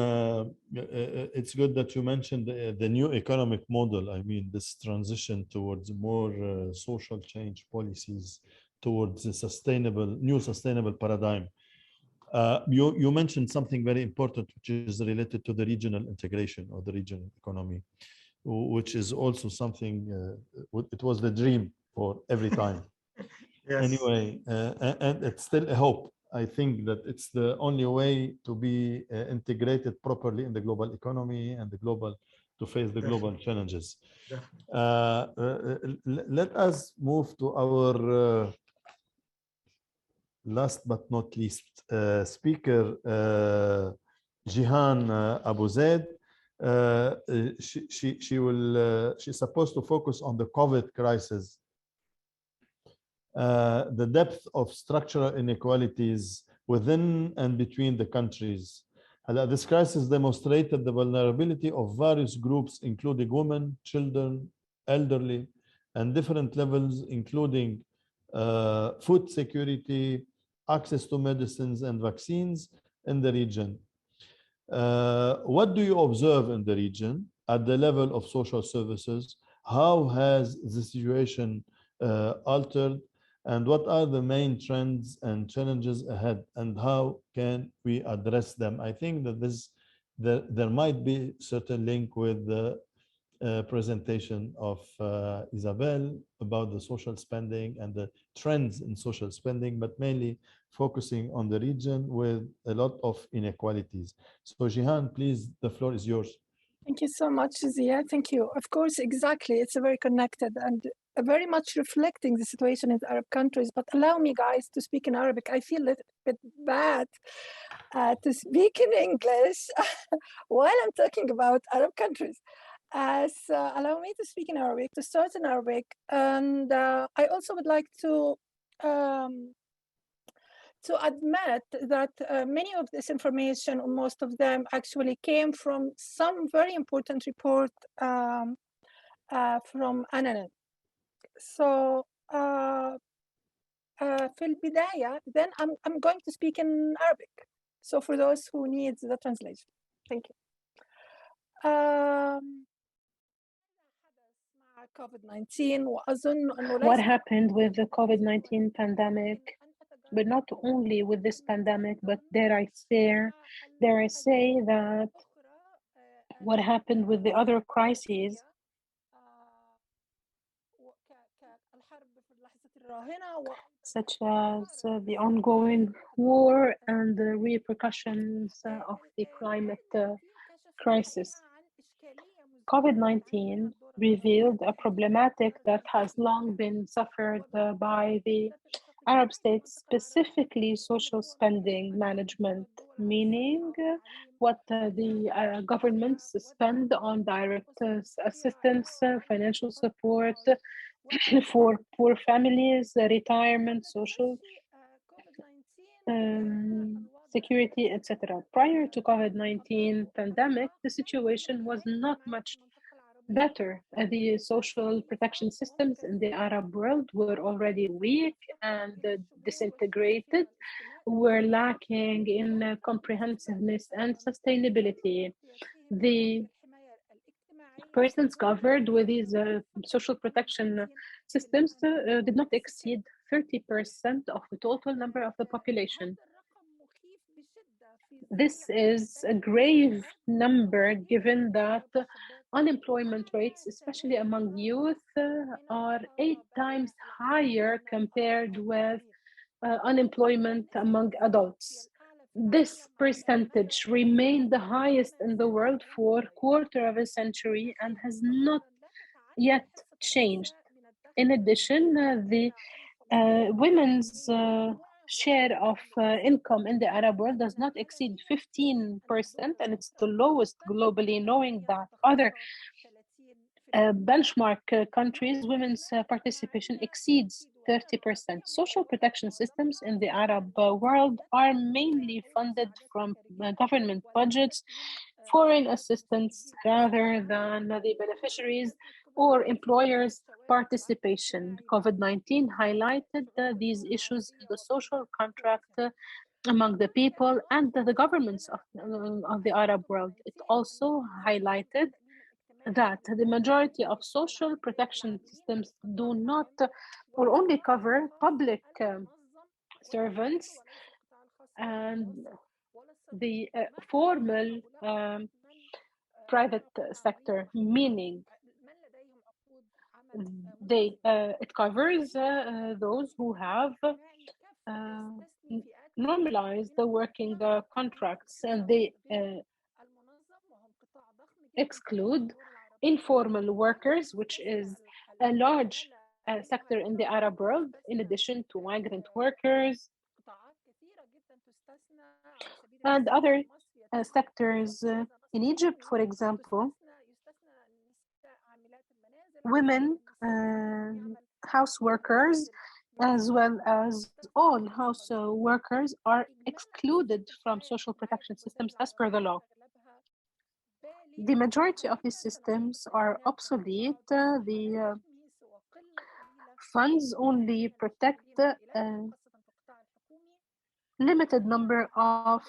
it's good that you mentioned the new economic model. I mean, this transition towards more social change policies, towards a new sustainable paradigm. You mentioned something very important, which is related to the regional integration or the regional economy, which is also something, it was the dream for every time.
Yes.
Anyway, and it's still a hope. I think that it's the only way to be integrated properly in the global economy and to face the global challenges. Let us move to our last but not least speaker, Jihan Abu Zaid. She's supposed to focus on the COVID crisis, the depth of structural inequalities within and between the countries. This crisis demonstrated the vulnerability of various groups, including women, children, elderly, and different levels, including food security, access to medicines and vaccines in the region. What do you observe in the region at the level of social services? How has the situation altered? And what are the main trends and challenges ahead, and how can we address them? I think that there might be certain link with the presentation of Isabel about the social spending and the trends in social spending, but mainly focusing on the region with a lot of inequalities. So Jihan, please, the floor is yours.
Thank you so much, Zia. Thank you. Of course, exactly. It's very connected and very much reflecting the situation in the Arab countries. But allow me, guys, to speak in Arabic. I feel a bit bad to speak in English while I'm talking about Arab countries. So allow me to speak in Arabic, to start in Arabic. And I also would like to admit that many of this information, or most of them, actually came from some very important report from ANANET. So في البداية, then I'm going to speak in Arabic. So for those who need the translation, thank you.
What happened with the COVID-19 pandemic, but not only with this pandemic, but dare I say that what happened with the other crises such as the ongoing war and the repercussions of the climate crisis. COVID-19 revealed a problematic that has long been suffered by the Arab states, specifically social spending management, meaning what the governments spend on direct assistance, financial support for poor families, retirement, social security, etc. Prior to COVID-19 pandemic, the situation was not much better. The social protection systems in the Arab world were already weak and disintegrated, were lacking in comprehensiveness and sustainability. The persons covered with these social protection systems did not exceed 30% of the total number of the population. This is a grave number given that unemployment rates, especially among youth, are 8 times higher compared with unemployment among adults. This percentage remained the highest in the world for a quarter of a century and has not yet changed. In addition, the women's share of income in the Arab world does not exceed 15%, and it's the lowest globally, knowing that other benchmark countries, women's participation exceeds 30%. Social protection systems in the Arab world are mainly funded from government budgets, foreign assistance, rather than the beneficiaries or employers' participation. COVID-19 highlighted these issues in the social contract among the people and the governments of the Arab world. It also highlighted that the majority of social protection systems do not or only cover public servants and the formal private sector, meaning it covers those who have normalized the working contracts, and they exclude informal workers, which is a large sector in the Arab world, in addition to migrant workers and other sectors. In Egypt, for example, women house workers, as well as all house workers, are excluded from social protection systems as per the law. The majority of these systems are obsolete. The funds only protect limited number of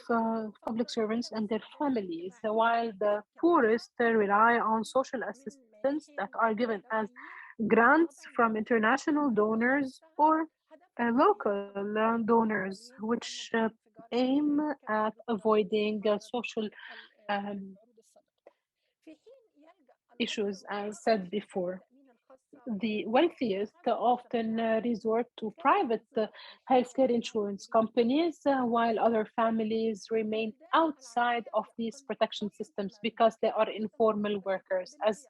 public servants and their families, while the poorest rely on social assistance that are given as grants from international donors or local donors, which aim at avoiding social issues, as said before. The wealthiest often resort to private healthcare insurance companies, while other families remain outside of these protection systems because they are informal workers. As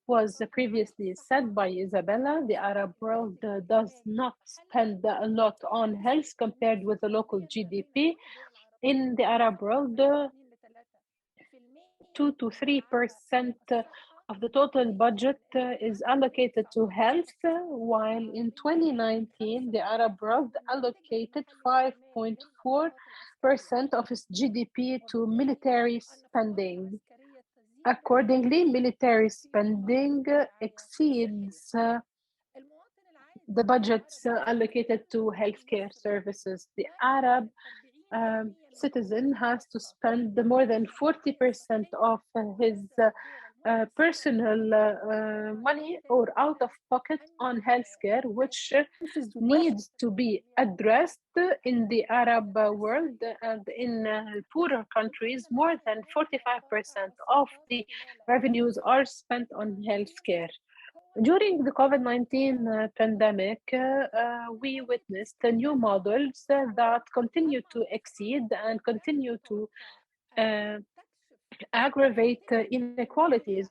was previously said by Isabella, the Arab world does not spend a lot on health compared with the local GDP. In the Arab world, 2 to 3% of the total budget is allocated to health, while in 2019, the Arab world allocated 5.4% of its GDP to military spending. Accordingly, military spending exceeds the budgets allocated to healthcare services. The Arab citizen has to spend more than 40% of his personal money or out of pocket on healthcare, which needs to be addressed in the Arab world. And in poorer countries, more than 45% of the revenues are spent on healthcare. During the COVID-19 pandemic, we witnessed new models that continue to exceed and continue to aggravate inequalities.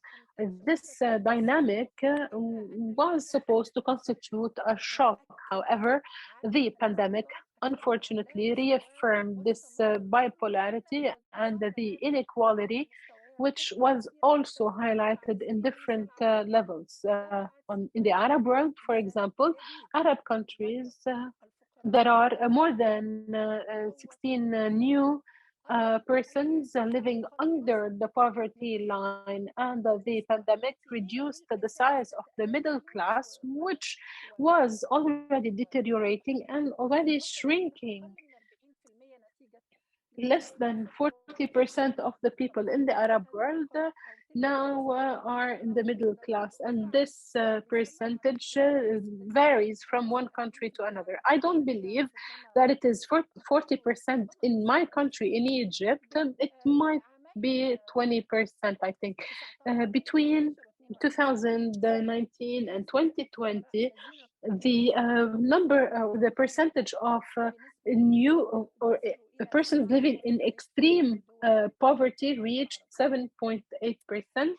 This dynamic was supposed to constitute a shock. However, the pandemic unfortunately reaffirmed this bipolarity and the inequality, which was also highlighted in different levels. In the Arab world, for example, Arab countries, there are more than 16 new persons living under the poverty line, and the pandemic reduced the size of the middle class, which was already deteriorating and already shrinking. Less than 40% of the people in the Arab world now are in the middle class, and this percentage varies from one country to another. I don't believe that it is 40% in my country, in Egypt. It might be 20%, I think. Between 2019 and 2020, the the percentage of new or persons living in extreme poverty reached 7.8%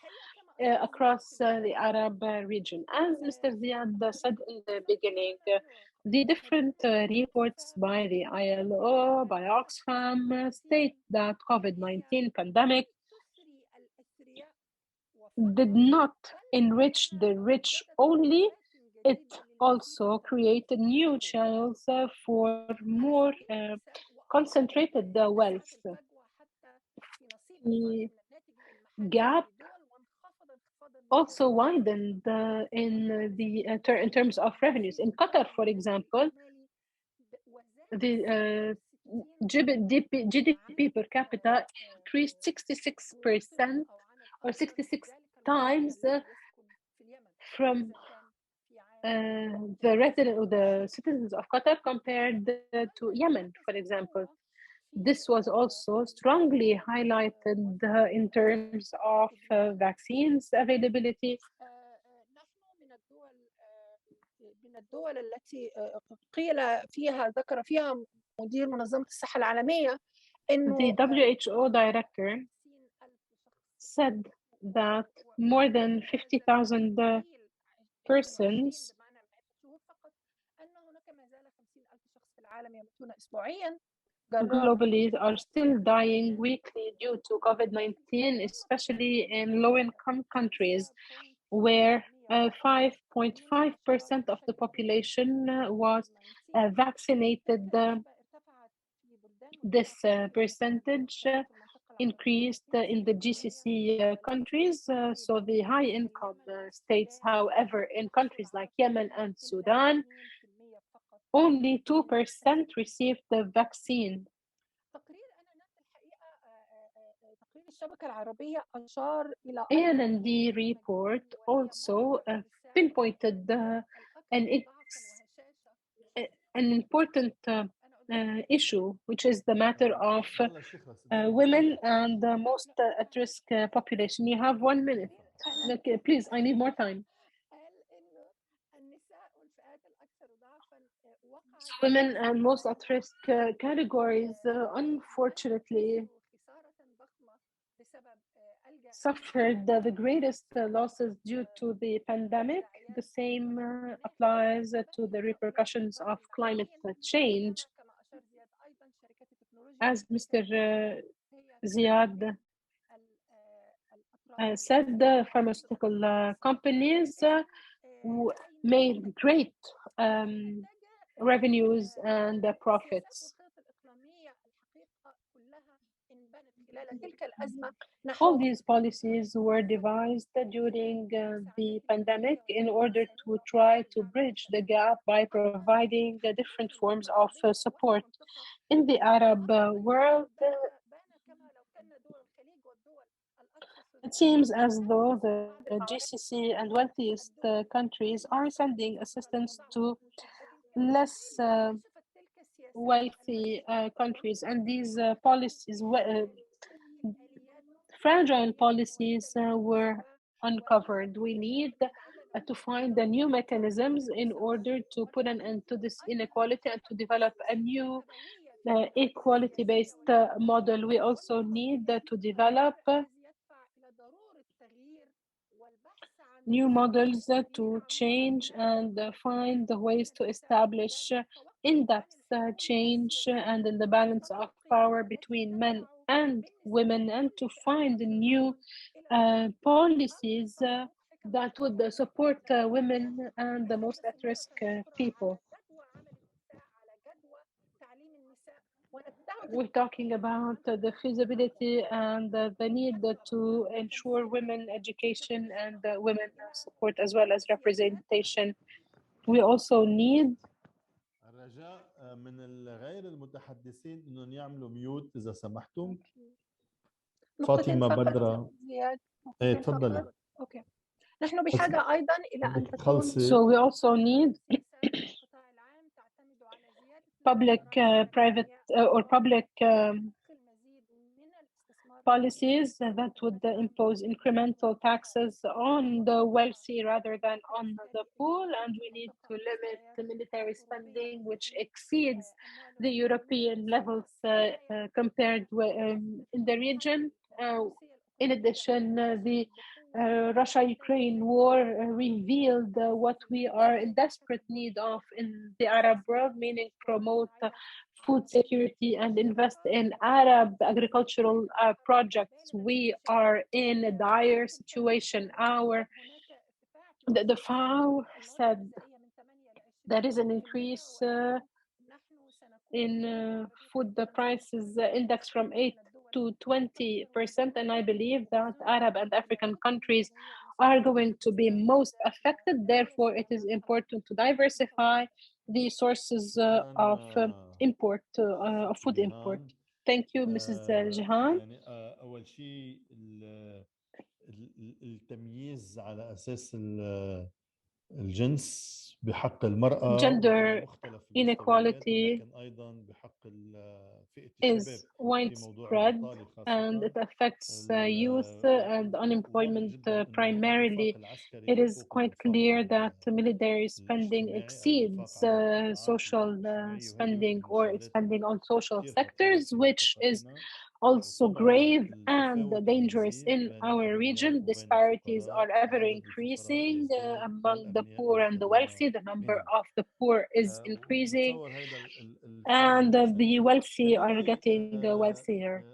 across the Arab region. As Mr. Ziad said in the beginning, the different reports by the ILO, by Oxfam, state that COVID-19 pandemic did not enrich the rich only, it also created new channels for more concentrated wealth. The gap also widened in terms of revenues. In Qatar, for example, the GDP per capita increased 66% or 66 times from the citizens of Qatar compared to Yemen, for example. This was also strongly highlighted in terms of vaccines availability.
من الدول التي قيل فيها ذكر فيها مدير منظمة الصحة العالمية إنه
the WHO director said that more than 50,000 persons globally are still dying weekly due to COVID-19, especially in low-income countries, where 5.5% of the population was vaccinated. This percentage increased in the GCC countries, so the high-income states. However, in countries like Yemen and Sudan, only 2% received the vaccine. ANND report also pinpointed an important issue, which is the matter of women and the most at-risk population. You have 1 minute. Okay, please, I need more time. So women and most at-risk categories, unfortunately, suffered the greatest losses due to the pandemic. The same applies to the repercussions of climate change. As Mr. Ziad said, the pharmaceutical companies made great revenues and profits. All these policies were devised during the pandemic in order to try to bridge the gap by providing different forms of support. In the Arab world, it seems as though the GCC and wealthiest countries are sending assistance to less wealthy countries, and these policies, fragile policies, were uncovered. We need to find the new mechanisms in order to put an end to this inequality and to develop a new equality-based model. We also need to develop new models to change and find the ways to establish in-depth change and in the balance of power between men and women, and to find new policies that would support women and the most at-risk people. We're talking about the feasibility and the need to ensure women education and women support as well as representation. We also need
الرجاء من الغير المتحدثين انهم يعملوا ميوت اذا سمحتم. فاطمة بدرة. ايه تفضلي.
اوكي. نحن بحاجة ايضا الى ان تكون
So we also need public private or public policies that would impose incremental taxes on the wealthy rather than on the poor, and we need to limit the military spending, which exceeds the European levels compared with, in the region. In addition, the Russia-Ukraine war revealed what we are in desperate need of in the Arab world, meaning promote food security and invest in Arab agricultural projects. We are in a dire situation. The FAO said there is an increase in food prices index from 8 to 20%, and I believe that Arab and African countries are going to be most affected. Therefore, it is important to diversify the sources of import, of food import. Thank you, Mrs. Jahan.
يعني أول شيء التمييز على أساس الجنس بحق المرأة.
Gender inequality is widespread and it affects youth and unemployment primarily. It is quite clear that military spending exceeds social spending or spending on social sectors, which is also grave and dangerous in our region. Disparities are ever increasing among the poor and the wealthy. The number of the poor is increasing and the wealthy are getting wealthier.